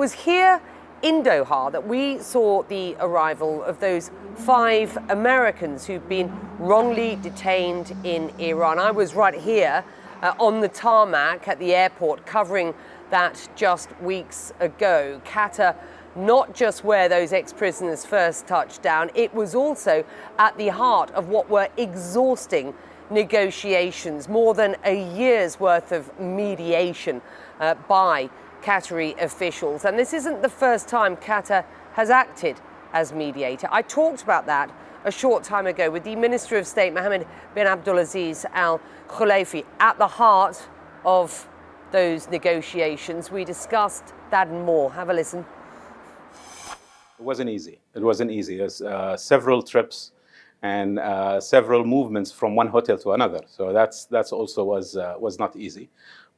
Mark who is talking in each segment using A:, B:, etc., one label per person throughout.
A: was here in Doha that we saw the arrival of those 5 Americans who've been wrongly detained in Iran. I was right here on the tarmac at the airport covering that just weeks ago. Qatar, not just where those ex-prisoners first touched down, it was also at the heart of what were exhausting negotiations, more than a year's worth of mediation by Qatari officials. And this isn't the first time Qatar has acted as mediator. I talked about that a short time ago with the Minister of State, Mohammed bin Abdulaziz Al Khalifi, at the heart of those negotiations. We discussed that and more. Have a listen.
B: It wasn't easy. It wasn't easy. There's several trips and several movements from one hotel to another. So that's also was not easy.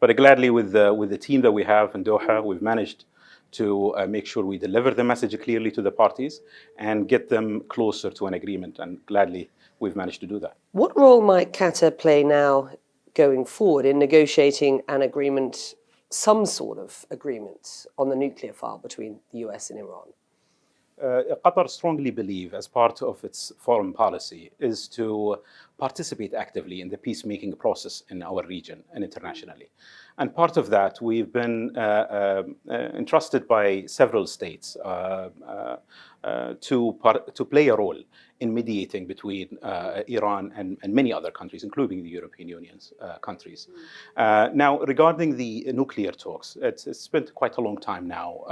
B: But gladly, with the team that we have in Doha, we've managed to make sure we deliver the message clearly to the parties and get them closer to an agreement. And gladly, we've managed to do that.
A: What role might Qatar play now going forward in negotiating an agreement, some sort of agreement on the nuclear file between the US and Iran?
B: Qatar strongly believe, as part of its foreign policy, is to participate actively in the peacemaking process in our region and internationally. And part of that, we've been entrusted by several states to play a role in mediating between Iran and many other countries, including the European Union's countries. Now, regarding the nuclear talks, it's spent quite a long time now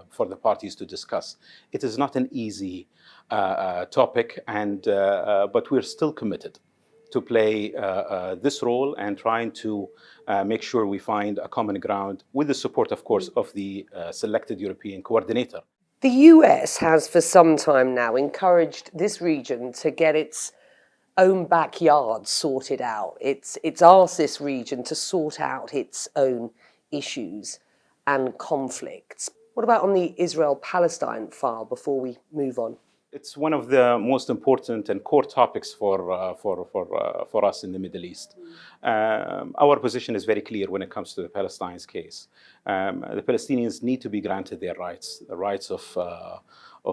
B: for the parties to discuss. It is not an easy topic, but we're still committed to play this role and trying to make sure we find a common ground with the support, of course, of the selected European coordinator.
A: The US has for some time now encouraged this region to get its own backyard sorted out. It's asked this region to sort out its own issues and conflicts. What about on the Israel-Palestine file before we move on?
B: It's one of the most important and core topics for us in the Middle East. Our position is very clear when it comes to the Palestinians case. The Palestinians need to be granted their rights, the rights of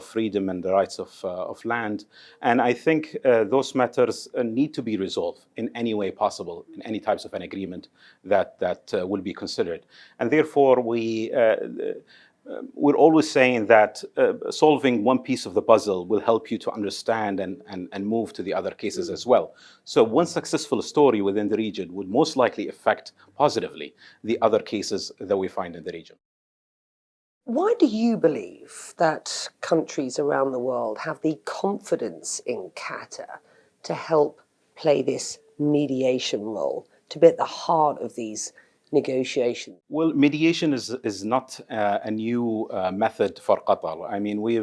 B: freedom and the rights of land. And I think those matters need to be resolved in any way possible, in any types of an agreement that will be considered. And therefore, we're always saying that solving one piece of the puzzle will help you to understand and move to the other cases as well. So one successful story within the region would most likely affect positively the other cases that we find in the region.
A: Why do you believe that countries around the world have the confidence in Qatar to help play this mediation role, to be at the heart of these negotiation?
B: Well, mediation is not a new method for Qatar. I mean, we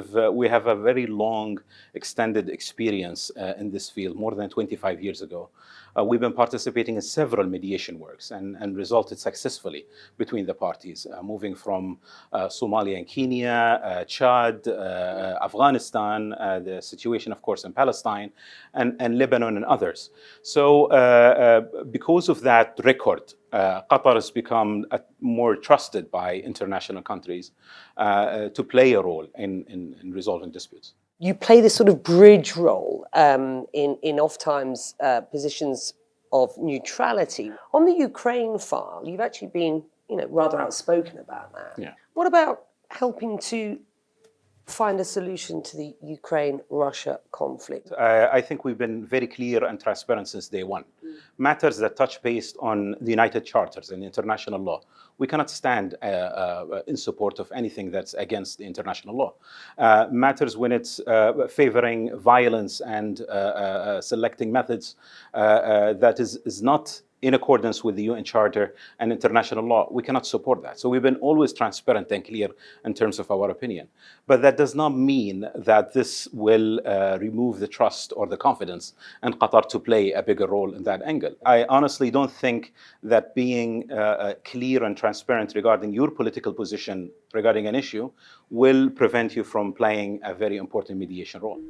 B: have a very long, extended experience in this field, more than 25 years ago. We've been participating in several mediation works and resulted successfully between the parties, moving from Somalia and Kenya, Chad, Afghanistan, the situation, of course, in Palestine, and Lebanon and others. So because of that record, Qatar has become more trusted by international countries to play a role in resolving disputes.
A: You play this sort of bridge role in oftentimes positions of neutrality. On the Ukraine file, you've actually been, rather outspoken about that.
B: Yeah.
A: What about helping to find a solution to the Ukraine-Russia conflict?
B: I think we've been very clear and transparent since day one. Matters that touch based on the United Charters and international law, we cannot stand in support of anything that's against the international law. Matters when it's favoring violence and selecting methods that is not in accordance with the UN Charter and international law, we cannot support that. So we've been always transparent and clear in terms of our opinion. But that does not mean that this will remove the trust or the confidence in Qatar to play a bigger role in that angle. I honestly don't think that being clear and transparent regarding your political position regarding an issue will prevent you from playing a very important mediation role.